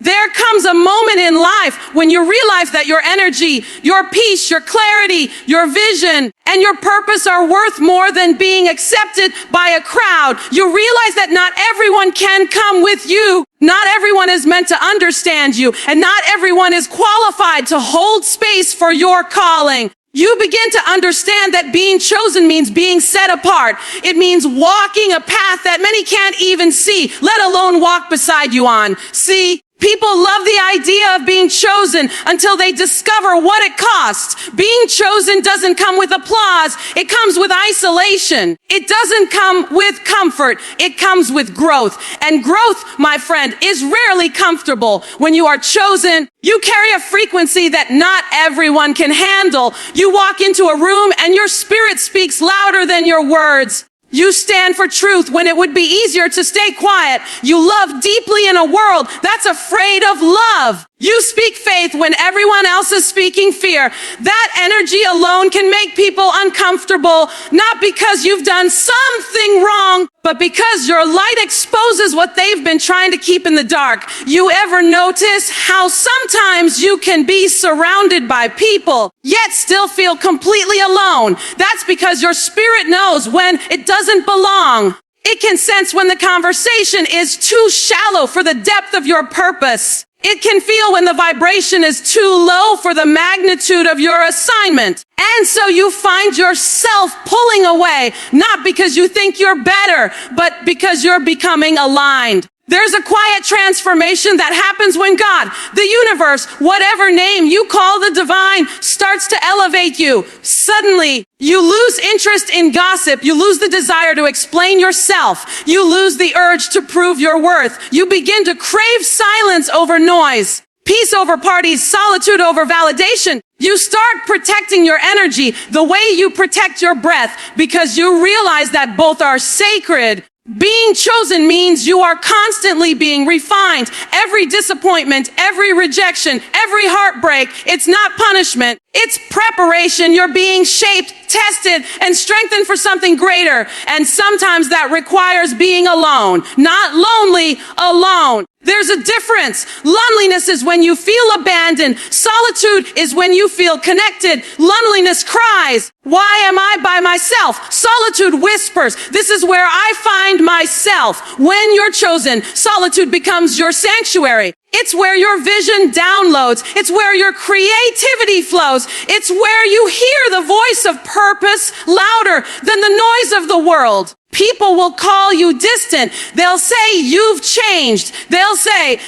There comes a moment in life when you realize that your energy, your peace, your clarity, your vision, and your purpose are worth more than being accepted by a crowd. You realize that not everyone can come with you. Not everyone is meant to understand you, and not everyone is qualified to hold space for your calling. You begin to understand that being chosen means being set apart. It means walking a path that many can't even see, let alone walk beside you on. See, people love the idea of being chosen until they discover what it costs. Being chosen doesn't come with applause. It comes with isolation. It doesn't come with comfort. It comes with growth. And growth, my friend, is rarely comfortable. When you are chosen, you carry a frequency that not everyone can handle. You walk into a room and your spirit speaks louder than your words. You stand for truth when it would be easier to stay quiet. You love deeply in a world that's afraid of love. You speak faith when everyone else is speaking fear. That energy alone can make people uncomfortable, not because you've done something wrong, but because your light exposes what they've been trying to keep in the dark. You ever notice how sometimes you can be surrounded by people, yet still feel completely alone? That's because your spirit knows when it doesn't belong. It can sense when the conversation is too shallow for the depth of your purpose. It can feel when the vibration is too low for the magnitude of your assignment. And so you find yourself pulling away, not because you think you're better, but because you're becoming aligned. There's a quiet transformation that happens when God, the universe, whatever name you call the divine, starts to elevate you. Suddenly, you lose interest in gossip. You lose the desire to explain yourself. You lose the urge to prove your worth. You begin to crave silence over noise, peace over parties, solitude over validation. You start protecting your energy the way you protect your breath, because you realize that both are sacred. Being chosen means you are constantly being refined. Every disappointment, every rejection, every heartbreak, it's not punishment. It's preparation. You're being shaped, tested, and strengthened for something greater. And sometimes that requires being alone. Not lonely, alone. There's a difference. Loneliness is when you feel abandoned. Solitude is when you feel connected. Loneliness cries, "Why am I by myself?" Solitude whispers, "This is where I find myself." When you're chosen, solitude becomes your sanctuary. It's where your vision downloads. It's where your creativity flows. It's where you hear the voice of purpose louder than the noise of the world. People will call you distant. They'll say you've changed. They'll say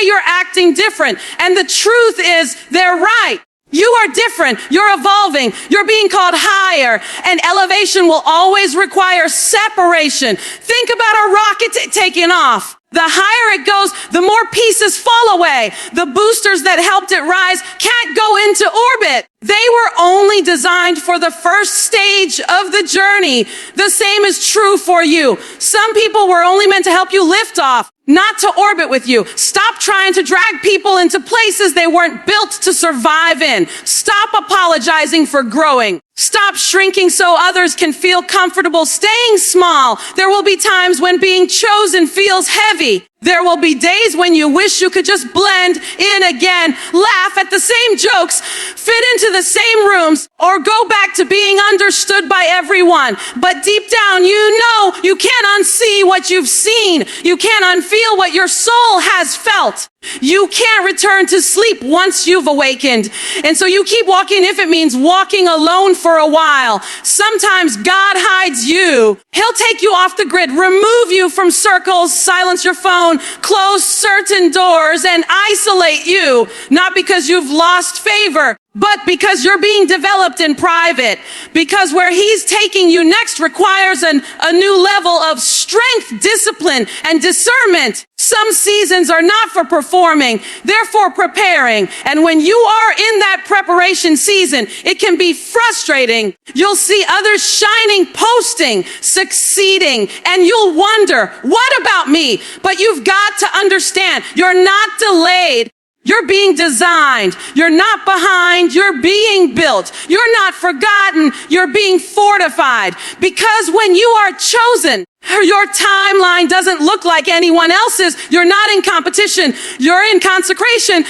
you're acting different. And the truth is, they're right. You are different. You're evolving. You're being called higher. And elevation will always require separation. Think about a rocket taking off. The higher it goes, the more pieces fall away. The boosters that helped it rise can't go into orbit. They were only designed for the first stage of the journey. The same is true for you. Some people were only meant to help you lift off, not to orbit with you. Stop trying to drag people into places they weren't built to survive in. Stop apologizing for growing. Stop shrinking so others can feel comfortable staying small. There will be times when being chosen feels heavy. There will be days when you wish you could just blend in again, laugh at the same jokes, fit into the same rooms, or go back to being understood by everyone. But deep down, you know you can't unsee what you've seen. You can't unfeel what your soul has felt. You can't return to sleep once you've awakened. And so you keep walking if it means walking alone for a while. Sometimes God hides you. He'll take you off the grid, remove you from circles, silence your phone, close certain doors, and isolate you. Not because you've lost favor, but because you're being developed in private. Because where he's taking you next requires a new level of strength, discipline, and discernment. Some seasons are not for performing, they're for preparing. And when you are in that preparation season, it can be frustrating. You'll see others shining, posting, succeeding, and you'll wonder, what about me? But you've got to understand, you're not delayed. You're being designed. You're not behind. You're being built. You're not forgotten. You're being fortified. Because when you are chosen, your timeline doesn't look like anyone else's. You're not in competition. You're in consecration.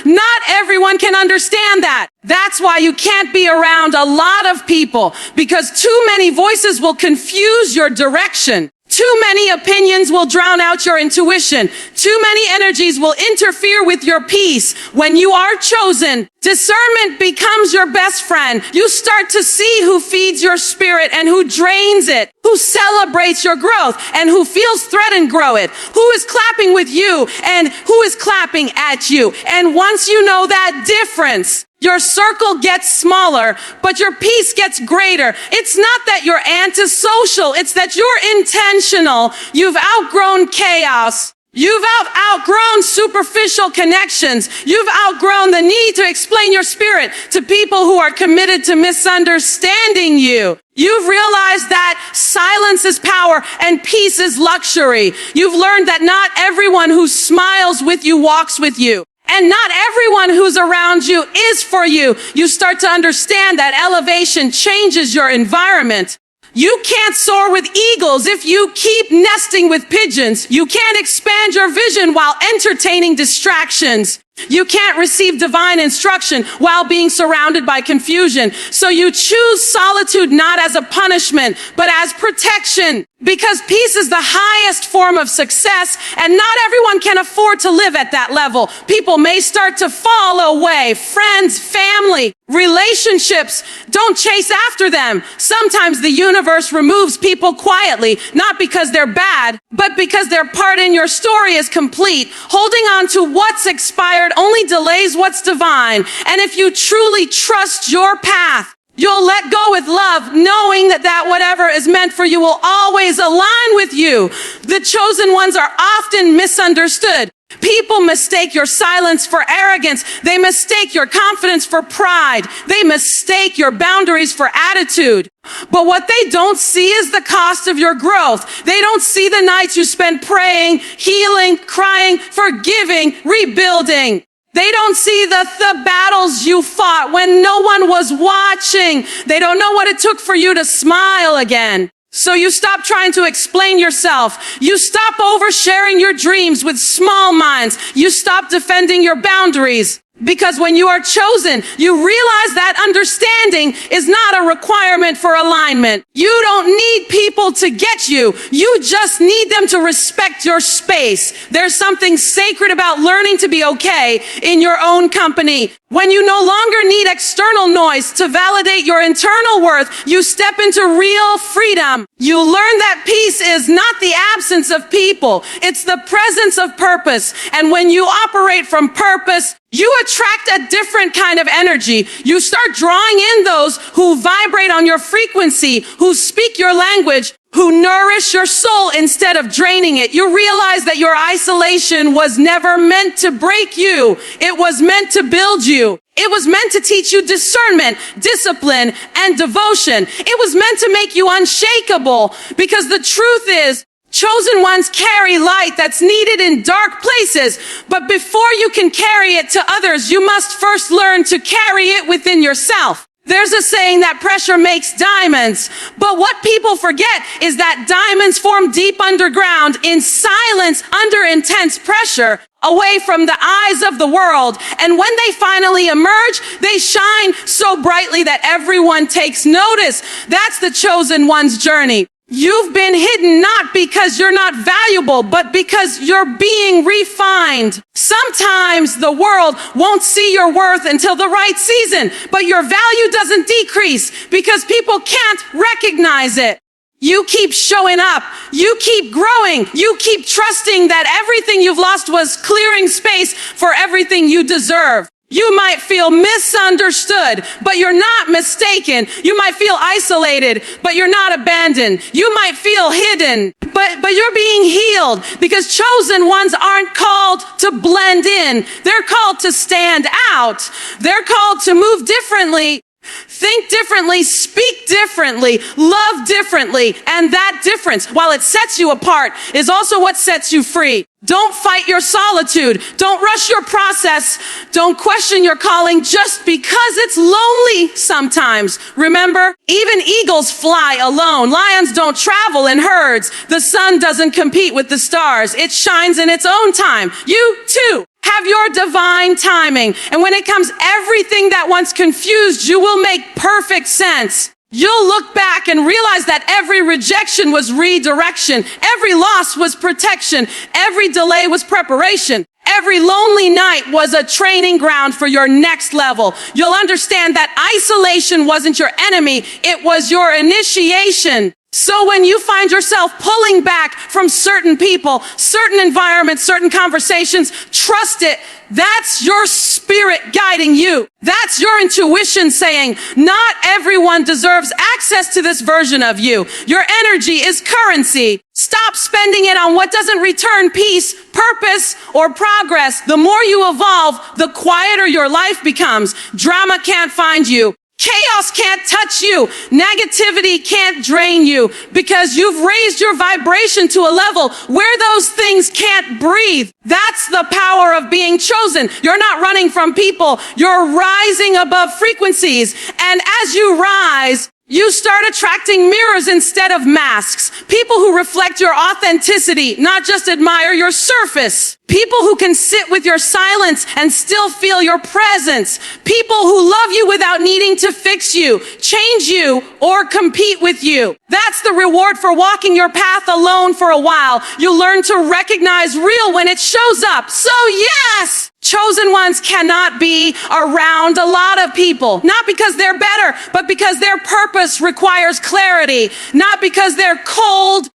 Not everyone can understand that. That's why you can't be around a lot of people, because too many voices will confuse your direction. Too many opinions will drown out your intuition. Too many energies will interfere with your peace. When you are chosen, discernment becomes your best friend. You start to see who feeds your spirit and who drains it, who celebrates your growth and who feels threatened, grow it, who is clapping with you and who is clapping at you. And once you know that difference, your circle gets smaller, but your peace gets greater. It's not that you're antisocial. It's that you're intentional. You've outgrown chaos. You've outgrown superficial connections. You've outgrown the need to explain your spirit to people who are committed to misunderstanding you. You've realized that silence is power and peace is luxury. You've learned that not everyone who smiles with you walks with you. And not everyone who's around you is for you. You start to understand that elevation changes your environment. You can't soar with eagles if you keep nesting with pigeons. You can't expand your vision while entertaining distractions. You can't receive divine instruction while being surrounded by confusion. So you choose solitude not as a punishment, but as protection. Because peace is the highest form of success, and not everyone can afford to live at that level. People may start to fall away. Friends, family, relationships, don't chase after them. Sometimes the universe removes people quietly, not because they're bad, but because their part in your story is complete. Holding on to what's expired only delays what's divine. And if you truly trust your path, you'll let go with love, knowing that whatever is meant for you will always align with you. The chosen ones are often misunderstood. People mistake your silence for arrogance. They mistake your confidence for pride. They mistake your boundaries for attitude. But what they don't see is the cost of your growth. They don't see the nights you spent praying, healing, crying, forgiving, rebuilding. They don't see the battles you fought when no one was watching. They don't know what it took for you to smile again. So you stop trying to explain yourself. You stop oversharing your dreams with small minds. You stop defending your boundaries. Because when you are chosen, you realize that understanding is not a requirement for alignment. You don't need people to get you. You just need them to respect your space. There's something sacred about learning to be okay in your own company. When you no longer need external noise to validate your internal worth, you step into real freedom. You learn that peace is not the absence of people. It's the presence of purpose. And when you operate from purpose, you attract a different kind of energy. You start drawing in those who vibrate on your frequency, who speak your language, who nourish your soul instead of draining it. You realize that your isolation was never meant to break you. It was meant to build you. It was meant to teach you discernment, discipline, and devotion. It was meant to make you unshakable, because the truth is, chosen ones carry light that's needed in dark places. But before you can carry it to others, you must first learn to carry it within yourself. There's a saying that pressure makes diamonds. But what people forget is that diamonds form deep underground in silence under intense pressure, away from the eyes of the world. And when they finally emerge, they shine so brightly that everyone takes notice. That's the chosen one's journey. You've been hidden not because you're not valuable, but because you're being refined. Sometimes the world won't see your worth until the right season, but your value doesn't decrease because people can't recognize it. You keep showing up. You keep growing. You keep trusting that everything you've lost was clearing space for everything you deserve. You might feel misunderstood, but you're not mistaken. You might feel isolated, but you're not abandoned. You might feel hidden, but you're being healed, because chosen ones aren't called to blend in. They're called to stand out. They're called to move differently Think differently, speak differently, love differently, and that difference, while it sets you apart, is also what sets you free. Don't fight your solitude. Don't rush your process. Don't question your calling just because it's lonely sometimes. Remember, even eagles fly alone. Lions don't travel in herds. The sun doesn't compete with the stars. It shines in its own time. You too have your divine timing. And when it comes, everything that once confused you will make perfect sense. You'll look back and realize that every rejection was redirection. Every loss was protection. Every delay was preparation. Every lonely night was a training ground for your next level. You'll understand that isolation wasn't your enemy. It was your initiation. So when you find yourself pulling back from certain people, certain environments, certain conversations, trust it. That's your spirit guiding you. That's your intuition saying, not everyone deserves access to this version of you. Your energy is currency. Stop spending it on what doesn't return peace, purpose, or progress. The more you evolve, the quieter your life becomes. Drama can't find you. Chaos can't touch you. Negativity can't drain you because you've raised your vibration to a level where those things can't breathe. That's the power of being chosen. You're not running from people. You're rising above frequencies. And as you rise, you start attracting mirrors instead of masks. People who reflect your authenticity, not just admire your surface. People who can sit with your silence and still feel your presence. People who love you without needing to fix you, change you, or compete with you. That's the reward for walking your path alone for a while. You learn to recognize real when it shows up. So yes! Chosen ones cannot be around a lot of people, not because they're better, but because their purpose requires clarity, not because they're cold,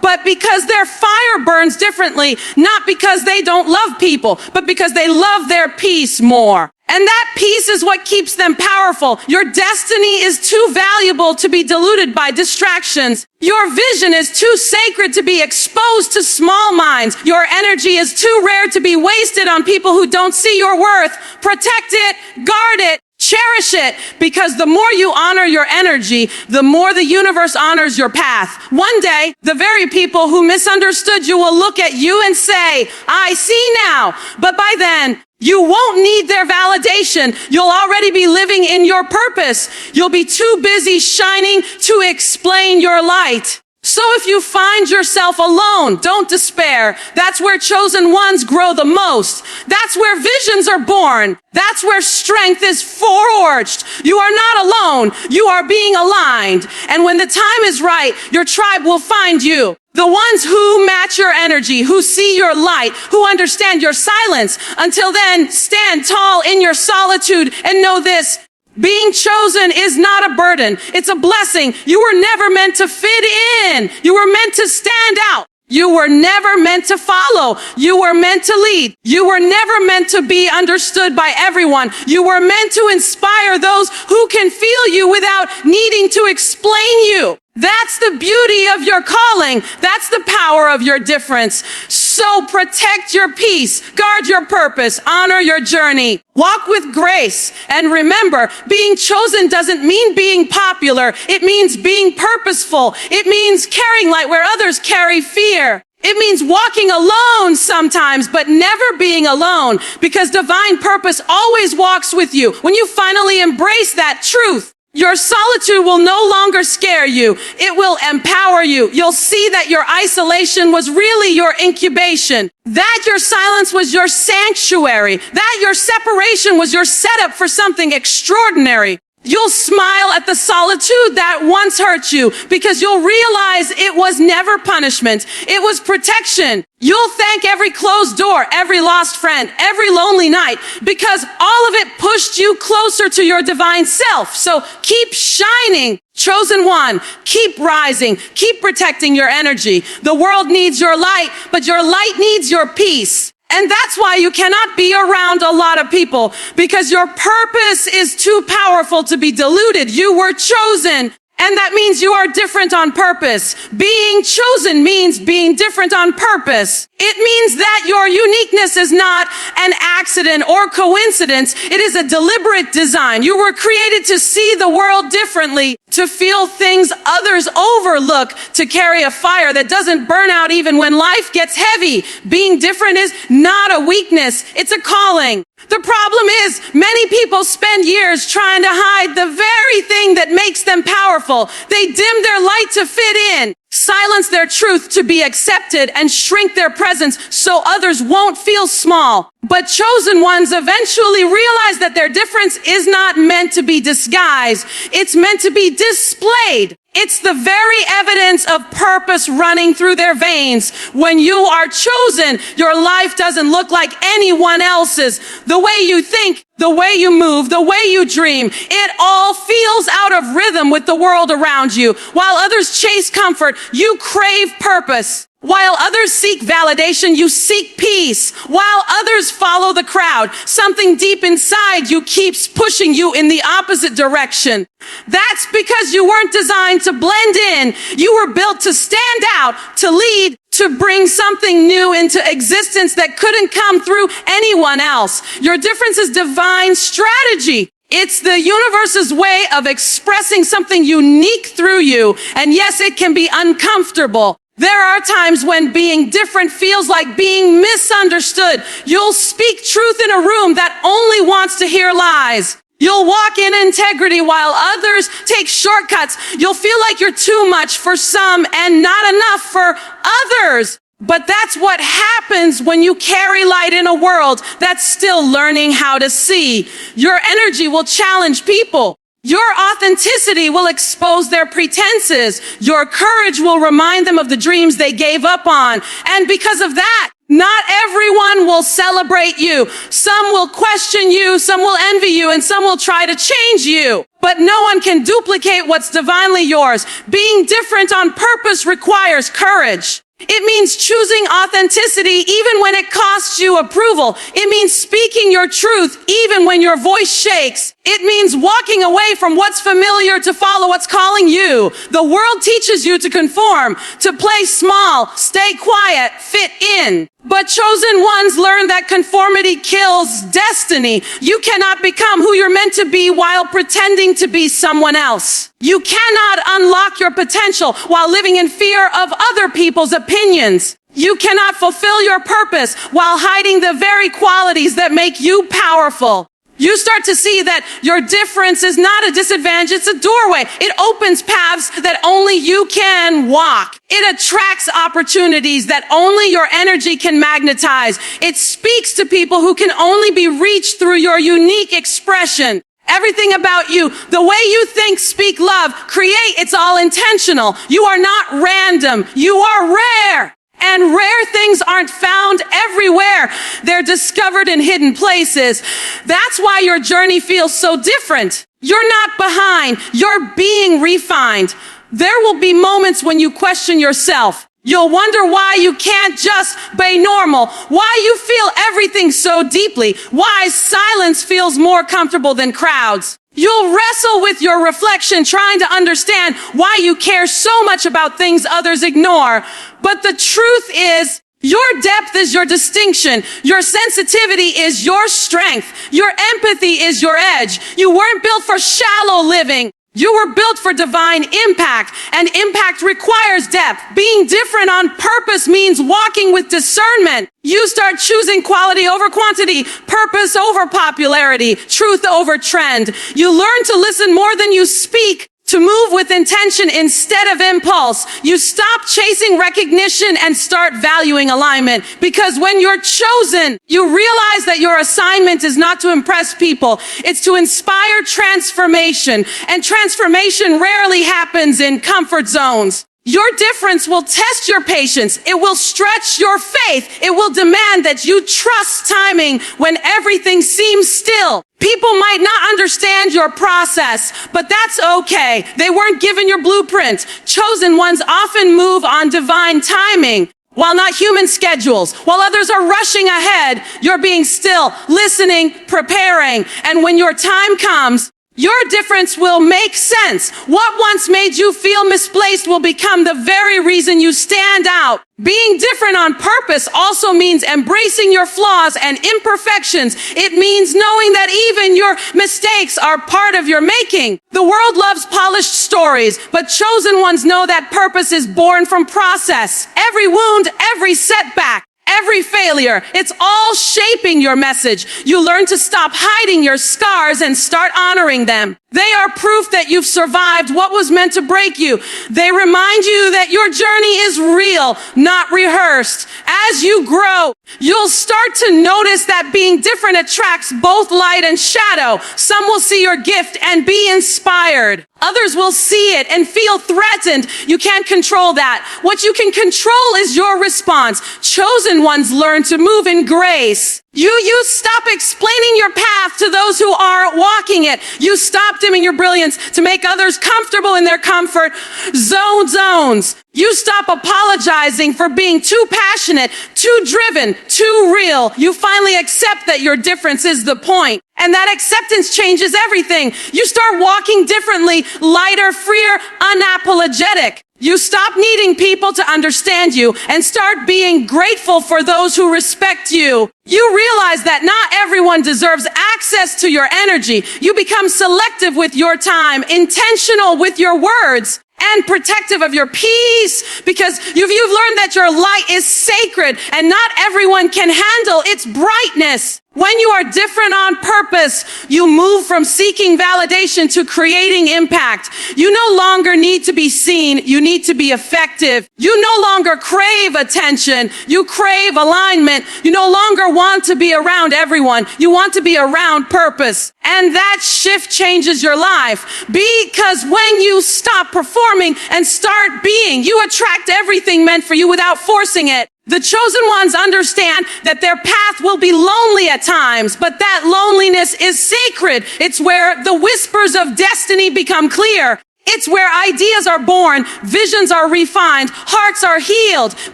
but because their fire burns differently, not because they don't love people, but because they love their peace more. And that peace is what keeps them powerful. Your destiny is too valuable to be diluted by distractions. Your vision is too sacred to be exposed to small minds. Your energy is too rare to be wasted on people who don't see your worth. Protect it, guard it, cherish it, because the more you honor your energy, the more the universe honors your path. One day, the very people who misunderstood you will look at you and say, I see now. But by then, you won't need their validation. You'll already be living in your purpose. You'll be too busy shining to explain your light. So if you find yourself alone, don't despair. That's where chosen ones grow the most. That's where visions are born. That's where strength is forged. You are not alone. You are being aligned. And when the time is right, your tribe will find you. The ones who match your energy, who see your light, who understand your silence. Until then, stand tall in your solitude and know this. Being chosen is not a burden. It's a blessing. You were never meant to fit in. You were meant to stand out. You were never meant to follow. You were meant to lead. You were never meant to be understood by everyone. You were meant to inspire those who can feel you without needing to explain you. That's the beauty of your calling. That's the power of your difference. So protect your peace, guard your purpose, honor your journey, walk with grace. And remember, being chosen doesn't mean being popular. It means being purposeful. It means carrying light where others carry fear. It means walking alone sometimes, but never being alone, because divine purpose always walks with you. When you finally embrace that truth, your solitude will no longer scare you. It will empower you. You'll see that your isolation was really your incubation, that your silence was your sanctuary, that your separation was your setup for something extraordinary. You'll smile at the solitude that once hurt you because you'll realize it was never punishment. It was protection. You'll thank every closed door, every lost friend, every lonely night, because all of it pushed you closer to your divine self. So keep shining, chosen one. Keep rising. Keep protecting your energy. The world needs your light, but your light needs your peace. And that's why you cannot be around a lot of people, because your purpose is too powerful to be diluted. You were chosen, And that means you are different on purpose. Being chosen means being different on purpose. It means that your uniqueness is not an accident or coincidence. It is a deliberate design. You were created to see the world differently, to feel things others overlook, to carry a fire that doesn't burn out even when life gets heavy. Being different is not a weakness. It's a calling. The problem is, many people spend years trying to hide the very thing that makes them powerful. They dim their light to fit in, silence their truth to be accepted, and shrink their presence so others won't feel small. But chosen ones eventually realize that their difference is not meant to be disguised. It's meant to be displayed. It's the very evidence of purpose running through their veins. When you are chosen, your life doesn't look like anyone else's. The way you think, the way you move, the way you dream, it all feels out of rhythm with the world around you. While others chase comfort, you crave purpose. While others seek validation, you seek peace. While others follow the crowd, something deep inside you keeps pushing you in the opposite direction. That's because you weren't designed to blend in. You were built to stand out, to lead, to bring something new into existence that couldn't come through anyone else. Your difference is divine strategy. It's the universe's way of expressing something unique through you. And yes, it can be uncomfortable. There are times when being different feels like being misunderstood. You'll speak truth in a room that only wants to hear lies. You'll walk in integrity while others take shortcuts. You'll feel like you're too much for some and not enough for others. But that's what happens when you carry light in a world that's still learning how to see. Your energy will challenge people. Your authenticity will expose their pretenses. Your courage will remind them of the dreams they gave up on. And because of that, not everyone will celebrate you. Some will question you, some will envy you, and some will try to change you. But no one can duplicate what's divinely yours. Being different on purpose requires courage. It means choosing authenticity even when it costs you approval. It means speaking your truth even when your voice shakes. It means walking away from what's familiar to follow what's calling you. The world teaches you to conform, to play small, stay quiet, fit in. But chosen ones learn that conformity kills destiny. You cannot become who you're meant to be while pretending to be someone else. You cannot unlock your potential while living in fear of other people's opinions. You cannot fulfill your purpose while hiding the very qualities that make you powerful. You start to see that your difference is not a disadvantage, it's a doorway. It opens paths that only you can walk. It attracts opportunities that only your energy can magnetize. It speaks to people who can only be reached through your unique expression. Everything about you, the way you think, speak, love, create, it's all intentional. You are not random. You are rare. And rare things aren't found everywhere. They're discovered in hidden places. That's why your journey feels so different. You're not behind. You're being refined. There will be moments when you question yourself. You'll wonder why you can't just be normal, why you feel everything so deeply, why silence feels more comfortable than crowds. You'll wrestle with your reflection, trying to understand why you care so much about things others ignore. But the truth is, your depth is your distinction. Your sensitivity is your strength. Your empathy is your edge. You weren't built for shallow living. You were built for divine impact, and impact requires depth. Being different on purpose means walking with discernment. You start choosing quality over quantity, purpose over popularity, truth over trend. You learn to listen more than you speak, to move with intention instead of impulse. You stop chasing recognition and start valuing alignment. Because when you're chosen, you realize that your assignment is not to impress people. It's to inspire transformation. And transformation rarely happens in comfort zones. Your difference will test your patience. It will stretch your faith. It will demand that you trust timing when everything seems still. People might not understand your process, but that's okay. They weren't given your blueprint. Chosen ones often move on divine timing, while not human schedules. While others are rushing ahead, you're being still, listening, preparing. And when your time comes, Your difference will make sense. What once made you feel misplaced will become the very reason you stand out. Being different on purpose also means embracing your flaws and imperfections. It means knowing that even your mistakes are part of your making. The world loves polished stories, but chosen ones know that purpose is born from process. Every wound, every setback, every failure, it's all shaping your message. You learn to stop hiding your scars and start honoring them. They are proof that you've survived what was meant to break you. They remind you that your journey is real, not rehearsed. As you grow, you'll start to notice that being different attracts both light and shadow. Some will see your gift and be inspired. Others will see it and feel threatened. You can't control that. What you can control is your response. Chosen ones learn to move in grace. You stop explaining your path to those who aren't walking it. You stop dimming your brilliance to make others comfortable in their comfort zones. You stop apologizing for being too passionate, too driven, too real. You finally accept that your difference is the point. And that acceptance changes everything. You start walking differently, lighter, freer, unapologetic. You stop needing people to understand you and start being grateful for those who respect you. You realize that not everyone deserves access to your energy. You become selective with your time, intentional with your words, and protective of your peace, because you've learned that your light is sacred and not everyone can handle its brightness. When you are different on purpose, you move from seeking validation to creating impact. You no longer need to be seen. You need to be effective. You no longer crave attention. You crave alignment. You no longer want to be around everyone. You want to be around purpose. And that shift changes your life, because when you stop performing and start being, you attract everything meant for you without forcing it. The chosen ones understand that their path will be lonely at times, but that loneliness is sacred. It's where the whispers of destiny become clear. It's where ideas are born, visions are refined, hearts are healed.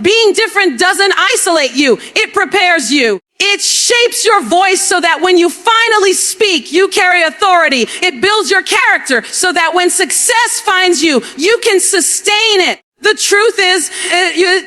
Being different doesn't isolate you, it prepares you. It shapes your voice so that when you finally speak, you carry authority. It builds your character so that when success finds you, you can sustain it. The truth is,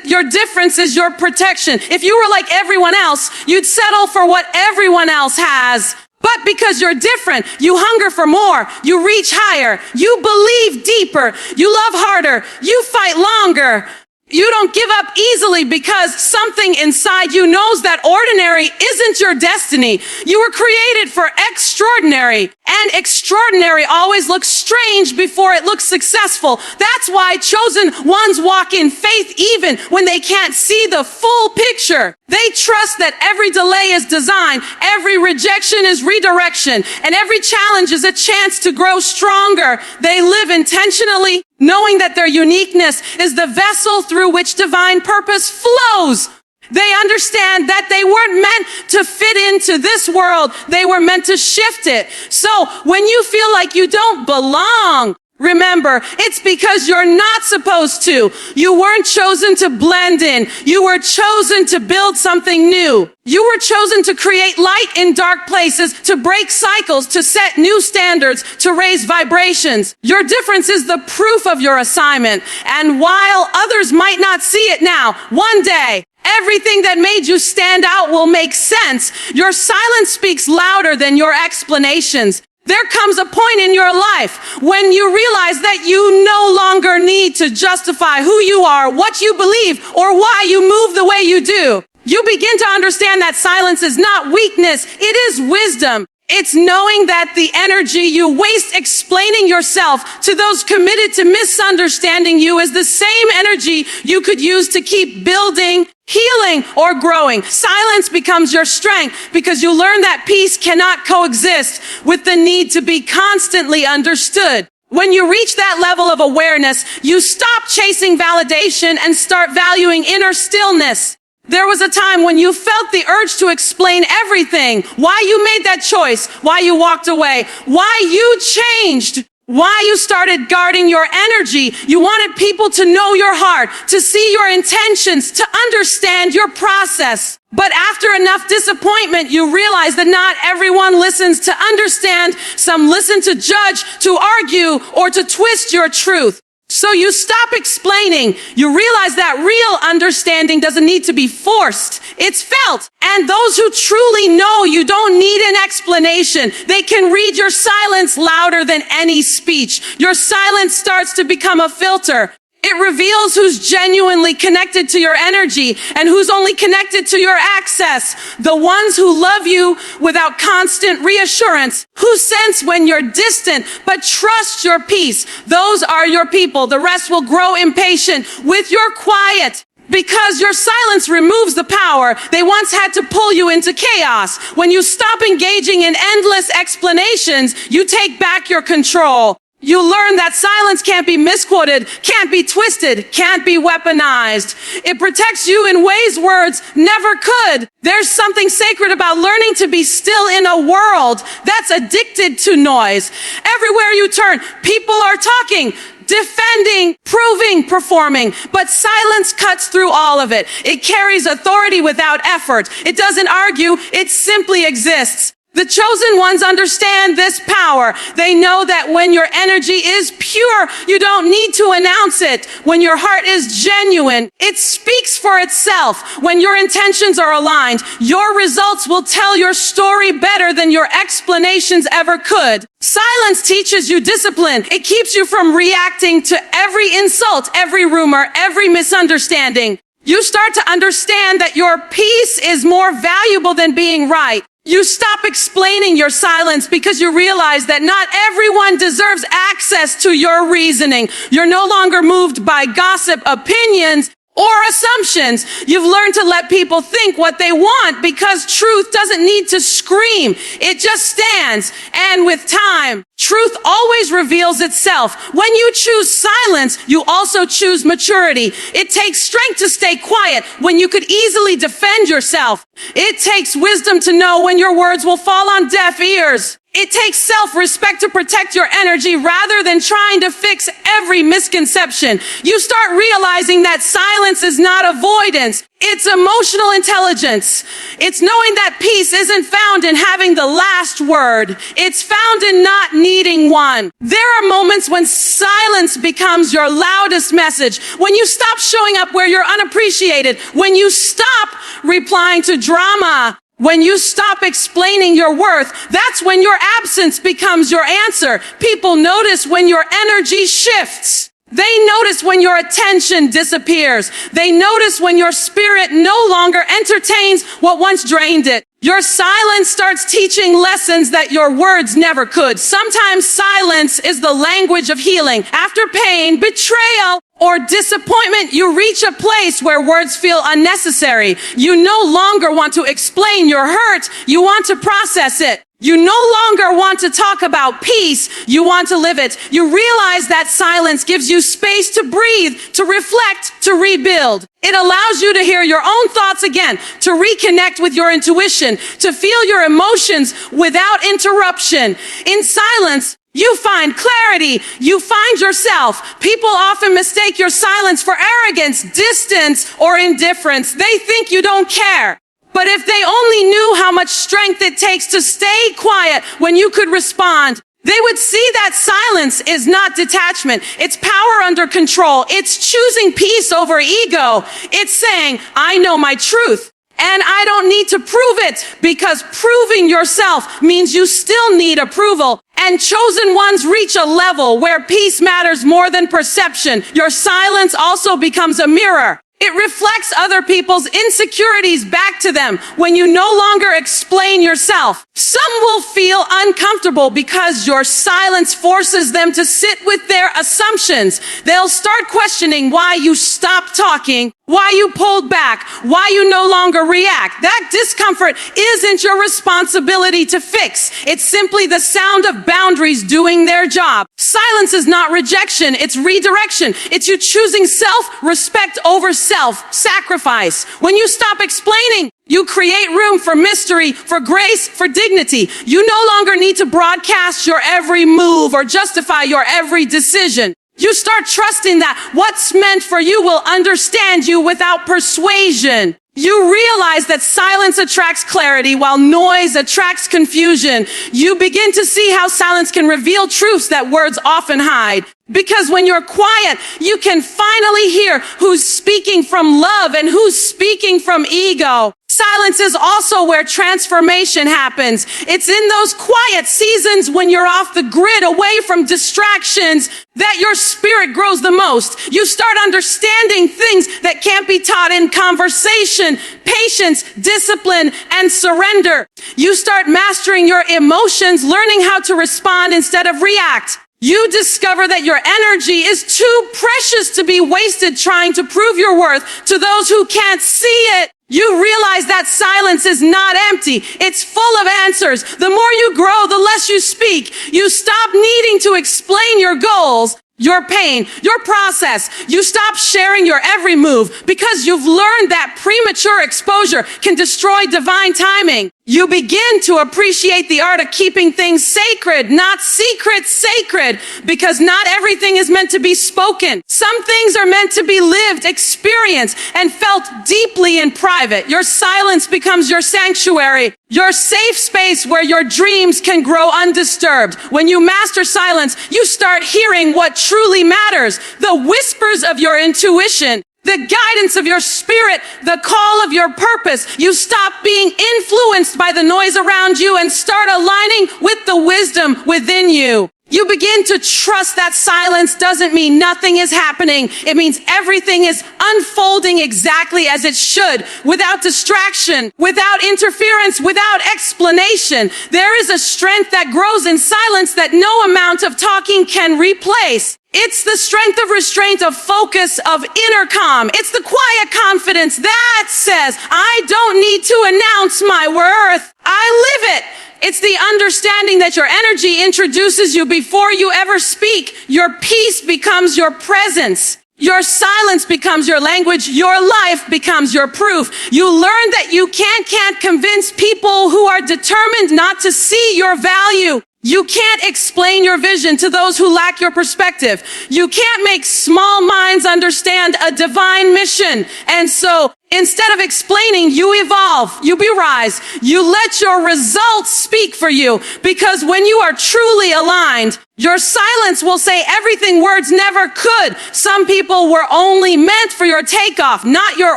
your difference is your protection. If you were like everyone else, you'd settle for what everyone else has. But because you're different, you hunger for more, you reach higher, you believe deeper, you love harder, you fight longer. You don't give up easily because something inside you knows that ordinary isn't your destiny. You were created for extraordinary, and extraordinary always looks strange before it looks successful. That's why chosen ones walk in faith even when they can't see the full picture. They trust that every delay is design, every rejection is redirection, and every challenge is a chance to grow stronger. They live intentionally, knowing that their uniqueness is the vessel through which divine purpose flows. They understand that they weren't meant to fit into this world. They were meant to shift it. So when you feel like you don't belong, remember, it's because you're not supposed to. You weren't chosen to blend in. You were chosen to build something new. You were chosen to create light in dark places, to break cycles, to set new standards, to raise vibrations. Your difference is the proof of your assignment. And while others might not see it now, one day, everything that made you stand out will make sense. Your silence speaks louder than your explanations. There comes a point in your life when you realize that you no longer need to justify who you are, what you believe, or why you move the way you do. You begin to understand that silence is not weakness, it is wisdom. It's knowing that the energy you waste explaining yourself to those committed to misunderstanding you is the same energy you could use to keep building, healing, or growing. Silence becomes your strength because you learn that peace cannot coexist with the need to be constantly understood. When you reach that level of awareness, you stop chasing validation and start valuing inner stillness. There was a time when you felt the urge to explain everything, why you made that choice, why you walked away, why you changed. why you started guarding your energy. You wanted people to know your heart, to see your intentions, to understand your process. But after enough disappointment, you realize that not everyone listens to understand. Some listen to judge, to argue, or to twist your truth. So you stop explaining. You realize that real understanding doesn't need to be forced. It's felt. And those who truly know you don't need an explanation. They can read your silence louder than any speech. Your silence starts to become a filter. It reveals who's genuinely connected to your energy and who's only connected to your access. The ones who love you without constant reassurance, who sense when you're distant but trust your peace. Those are your people. The rest will grow impatient with your quiet. Because your silence removes the power they once had to pull you into chaos. When you stop engaging in endless explanations, you take back your control. You learn that silence can't be misquoted, can't be twisted, can't be weaponized. It protects you in ways words never could. There's something sacred about learning to be still in a world that's addicted to noise. Everywhere you turn, people are talking, defending, proving, performing, but silence cuts through all of it. It carries authority without effort. It doesn't argue, it simply exists. The chosen ones understand this power. They know that when your energy is pure, you don't need to announce it. When your heart is genuine, it speaks for itself. When your intentions are aligned, your results will tell your story better than your explanations ever could. Silence teaches you discipline. It keeps you from reacting to every insult, every rumor, every misunderstanding. You start to understand that your peace is more valuable than being right. You stop explaining your silence because you realize that not everyone deserves access to your reasoning. You're no longer moved by gossip, opinions, or assumptions. You've learned to let people think what they want because truth doesn't need to scream. It just stands. And with time, truth always reveals itself. When you choose silence, you also choose maturity. It takes strength to stay quiet when you could easily defend yourself. It takes wisdom to know when your words will fall on deaf ears. It takes self-respect to protect your energy rather than trying to fix every misconception. You start realizing that silence is not avoidance. It's emotional intelligence. It's knowing that peace isn't found in having the last word. It's found in not needing one. There are moments when silence becomes your loudest message. When you stop showing up where you're unappreciated. When you stop replying to drama. When you stop explaining your worth, that's when your absence becomes your answer. People notice when your energy shifts. They notice when your attention disappears. They notice when your spirit no longer entertains what once drained it. Your silence starts teaching lessons that your words never could. Sometimes silence is the language of healing. After pain, betrayal, or disappointment, you reach a place where words feel unnecessary. You no longer want to explain your hurt. You want to process it. You no longer want to talk about peace. You want to live it. You realize that silence gives you space to breathe, to reflect, to rebuild. It allows you to hear your own thoughts again, to reconnect with your intuition, to feel your emotions without interruption. In silence, you find clarity. You find yourself. People often mistake your silence for arrogance, distance, or indifference. They think you don't care. But if they only knew how much strength it takes to stay quiet when you could respond, they would see that silence is not detachment. It's power under control. It's choosing peace over ego. It's saying, I know my truth. And I don't need to prove it, because proving yourself means you still need approval. And chosen ones reach a level where peace matters more than perception. Your silence also becomes a mirror. It reflects other people's insecurities back to them when you no longer explain yourself. Some will feel uncomfortable because your silence forces them to sit with their assumptions. They'll start questioning why you stopped talking, why you pulled back, why you no longer react. That discomfort isn't your responsibility to fix. It's simply the sound of boundaries doing their job. Silence is not rejection, it's redirection. It's you choosing self-respect over self-sacrifice. When you stop explaining, You create room for mystery, for grace, for dignity. You no longer need to broadcast your every move or justify your every decision. You start trusting that what's meant for you will understand you without persuasion. You realize that silence attracts clarity while noise attracts confusion. You begin to see how silence can reveal truths that words often hide. Because when you're quiet, you can finally hear who's speaking from love and who's speaking from ego. Silence is also where transformation happens. It's in those quiet seasons when you're off the grid, away from distractions, that your spirit grows the most. You start understanding things that can't be taught in conversation, patience, discipline, and surrender. You start mastering your emotions, learning how to respond instead of react. You discover that your energy is too precious to be wasted trying to prove your worth to those who can't see it. You realize that silence is not empty. It's full of answers. The more you grow, the less you speak. You stop needing to explain your goals, your pain, your process. You stop sharing your every move because you've learned that premature exposure can destroy divine timing. You begin to appreciate the art of keeping things sacred, not secret, sacred, because not everything is meant to be spoken. Some things are meant to be lived, experienced, and felt deeply in private. Your silence becomes your sanctuary, your safe space where your dreams can grow undisturbed. When you master silence, you start hearing what truly matters, the whispers of your intuition, the guidance of your spirit, the call of your purpose. You stop being influenced by the noise around you and start aligning with the wisdom within you. You begin to trust that silence doesn't mean nothing is happening. It means everything is unfolding exactly as it should, without distraction, without interference, without explanation. There is a strength that grows in silence that no amount of talking can replace. It's the strength of restraint, of focus, of inner calm. It's the quiet confidence that says, I don't need to announce my worth. I live it. It's the understanding that your energy introduces you before you ever speak. Your peace becomes your presence. Your silence becomes your language. Your life becomes your proof. You learn that you can't convince people who are determined not to see your value. You can't explain your vision to those who lack your perspective. You can't make small minds understand a divine mission. And so instead of explaining, you evolve, you rise, you let your results speak for you. Because when you are truly aligned, your silence will say everything words never could. Some people were only meant for your takeoff, not your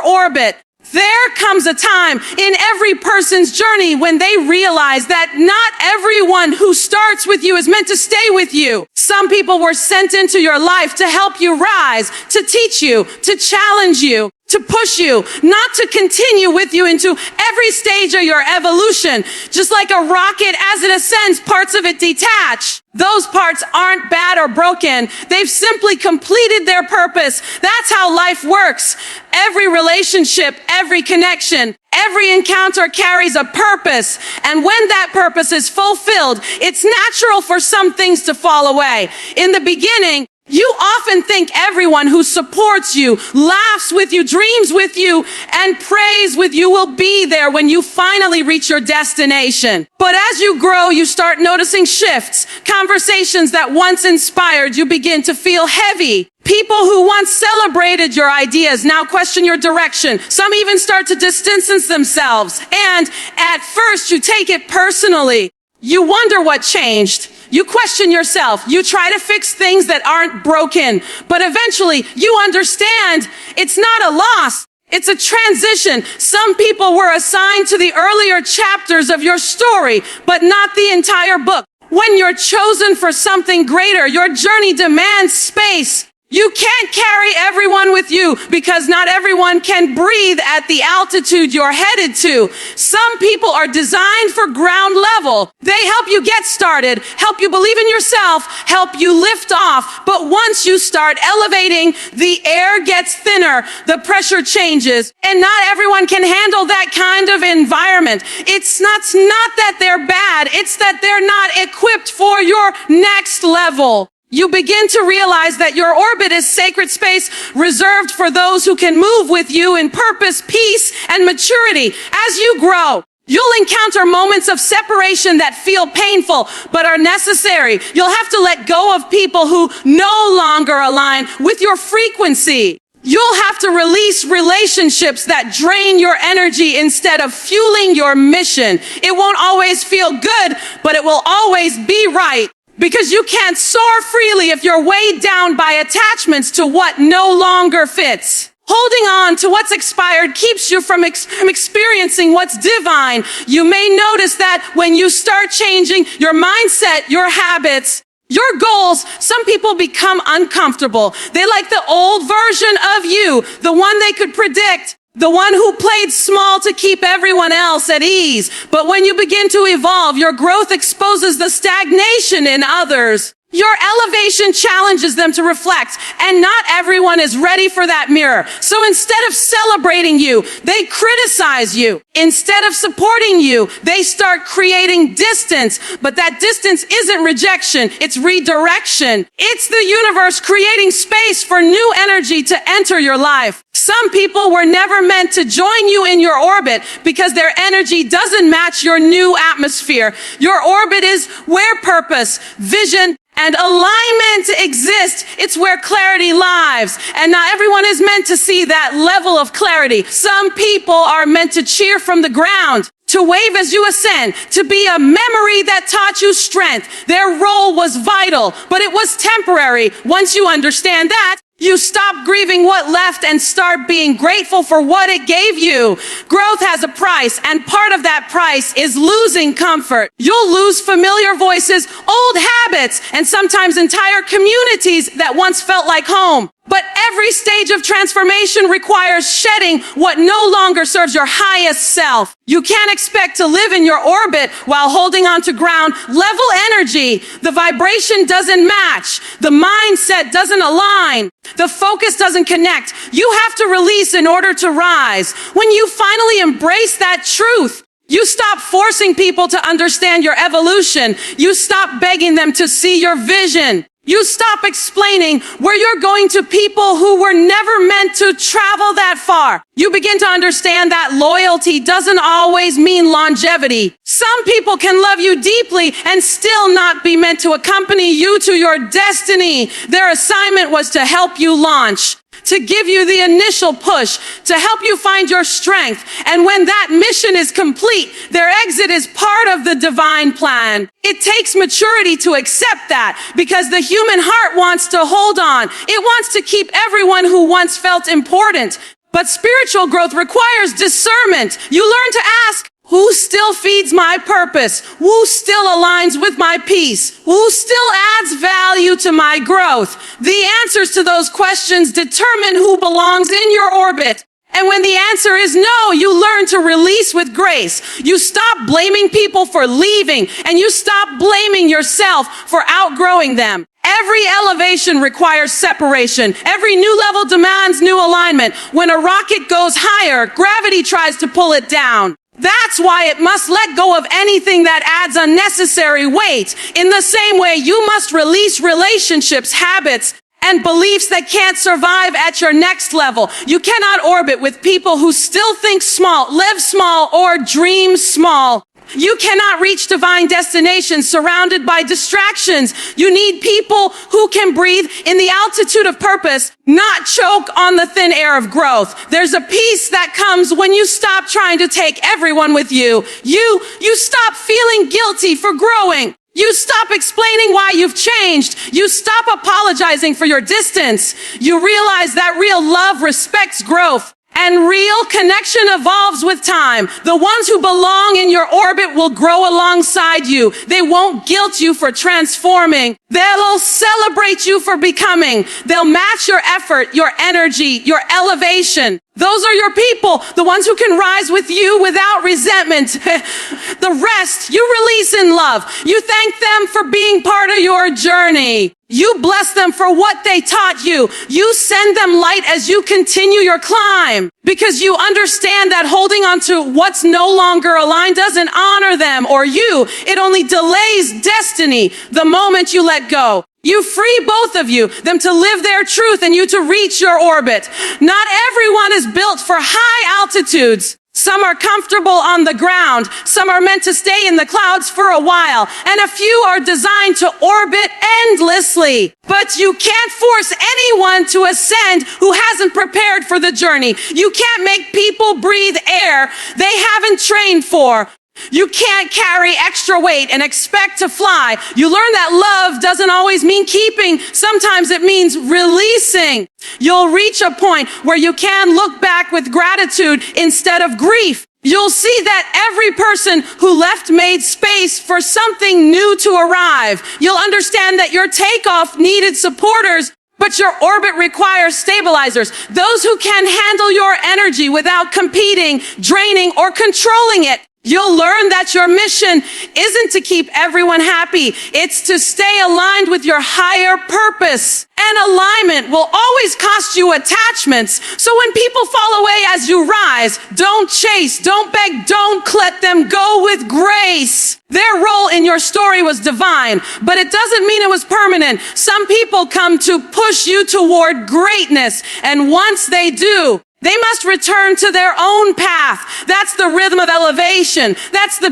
orbit. There comes a time in every person's journey when they realize that not everyone who starts with you is meant to stay with you. Some people were sent into your life to help you rise, to teach you, to challenge you, to push you, not to continue with you into every stage of your evolution. Just like a rocket, as it ascends, parts of it detach. Those parts aren't bad or broken. They've simply completed their purpose. That's how life works. Every relationship, every connection, every encounter carries a purpose. And when that purpose is fulfilled, it's natural for some things to fall away. In the beginning, you often think everyone who supports you, laughs with you, dreams with you, and prays with you will be there when you finally reach your destination. But as you grow, you start noticing shifts. Conversations that once inspired you begin to feel heavy. People who once celebrated your ideas now question your direction. Some even start to distance themselves. And at first, you take it personally. You wonder what changed. You question yourself. You try to fix things that aren't broken. But eventually, you understand it's not a loss. It's a transition. Some people were assigned to the earlier chapters of your story, but not the entire book. When you're chosen for something greater, your journey demands space. You can't carry everyone with you because not everyone can breathe at the altitude you're headed to. Some people are designed for ground level. They help you get started, help you believe in yourself, help you lift off. But once you start elevating, the air gets thinner, the pressure changes, and not everyone can handle that kind of environment. It's not that they're bad, it's that they're not equipped for your next level. You begin to realize that your orbit is sacred space reserved for those who can move with you in purpose, peace, and maturity. As you grow, you'll encounter moments of separation that feel painful but are necessary. You'll have to let go of people who no longer align with your frequency. You'll have to release relationships that drain your energy instead of fueling your mission. It won't always feel good, but it will always be right. Because you can't soar freely if you're weighed down by attachments to what no longer fits. Holding on to what's expired keeps you from experiencing what's divine. You may notice that when you start changing your mindset, your habits, your goals, some people become uncomfortable. They like the old version of you, the one they could predict. The one who played small to keep everyone else at ease. But when you begin to evolve, your growth exposes the stagnation in others. Your elevation challenges them to reflect, and not everyone is ready for that mirror. So instead of celebrating you, they criticize you. Instead of supporting you, they start creating distance. But that distance isn't rejection, it's redirection. It's the universe creating space for new energy to enter your life. Some people were never meant to join you in your orbit because their energy doesn't match your new atmosphere. Your orbit is where purpose, vision, and alignment exist. It's where clarity lives. And not everyone is meant to see that level of clarity. Some people are meant to cheer from the ground, to wave as you ascend, to be a memory that taught you strength. Their role was vital, but it was temporary. Once you understand that, you stop grieving what left and start being grateful for what it gave you. Growth has a price, and part of that price is losing comfort. You'll lose familiar voices, old habits, and sometimes entire communities that once felt like home. But every stage of transformation requires shedding what no longer serves your highest self. You can't expect to live in your orbit while holding on to ground level energy. The vibration doesn't match. The mindset doesn't align. The focus doesn't connect. You have to release in order to rise. When you finally embrace that truth, you stop forcing people to understand your evolution. You stop begging them to see your vision. You stop explaining where you're going to people who were never meant to travel that far. You begin to understand that loyalty doesn't always mean longevity. Some people can love you deeply and still not be meant to accompany you to your destiny. Their assignment was to help you launch, to give you the initial push, to help you find your strength. And when that mission is complete, their exit is part of the divine plan. It takes maturity to accept that, because the human heart wants to hold on. It wants to keep everyone who once felt important. But spiritual growth requires discernment. You learn to ask, who still feeds my purpose? Who still aligns with my peace? Who still adds value to my growth? The answers to those questions determine who belongs in your orbit. And when the answer is no, you learn to release with grace. You stop blaming people for leaving, and you stop blaming yourself for outgrowing them. Every elevation requires separation. Every new level demands new alignment. When a rocket goes higher, gravity tries to pull it down. That's why it must let go of anything that adds unnecessary weight. In the same way, you must release relationships, habits, and beliefs that can't survive at your next level. You cannot orbit with people who still think small, live small, or dream small. You cannot reach divine destinations surrounded by distractions. You need people who can breathe in the altitude of purpose, not choke on the thin air of growth. There's a peace that comes when you stop trying to take everyone with you. You stop feeling guilty for growing. You stop explaining why you've changed. You stop apologizing for your distance. You realize that real love respects growth. And real connection evolves with time. The ones who belong in your orbit will grow alongside you. They won't guilt you for transforming. They'll celebrate you for becoming. They'll match your effort, your energy, your elevation. Those are your people, the ones who can rise with you without resentment. The rest, you release in love. You thank them for being part of your journey. You bless them for what they taught you. You send them light as you continue your climb, because you understand that holding on to what's no longer aligned doesn't honor them or you. It only delays destiny. The moment you let go, You free both of you, them to live their truth and you to reach your orbit. Not everyone is built for high altitudes. Some are comfortable on the ground. Some are meant to stay in the clouds for a while. And a few are designed to orbit endlessly. But you can't force anyone to ascend who hasn't prepared for the journey. You can't make people breathe air they haven't trained for. You can't carry extra weight and expect to fly. You learn that love doesn't always mean keeping. Sometimes it means releasing. You'll reach a point where you can look back with gratitude instead of grief. You'll see that every person who left made space for something new to arrive. You'll understand that your takeoff needed supporters, but your orbit requires stabilizers. Those who can handle your energy without competing, draining, or controlling it. You'll learn that your mission isn't to keep everyone happy. It's to stay aligned with your higher purpose. And alignment will always cost you attachments. So when people fall away as you rise, don't chase, don't beg, don't let them go with grace. Their role in your story was divine, but it doesn't mean it was permanent. Some people come to push you toward greatness, and once they do, they must return to their own path. That's the rhythm of elevation. That's the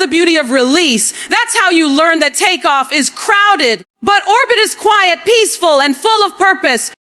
beauty of release. That's how you learn that takeoff is crowded, but orbit is quiet, peaceful, and full of purpose.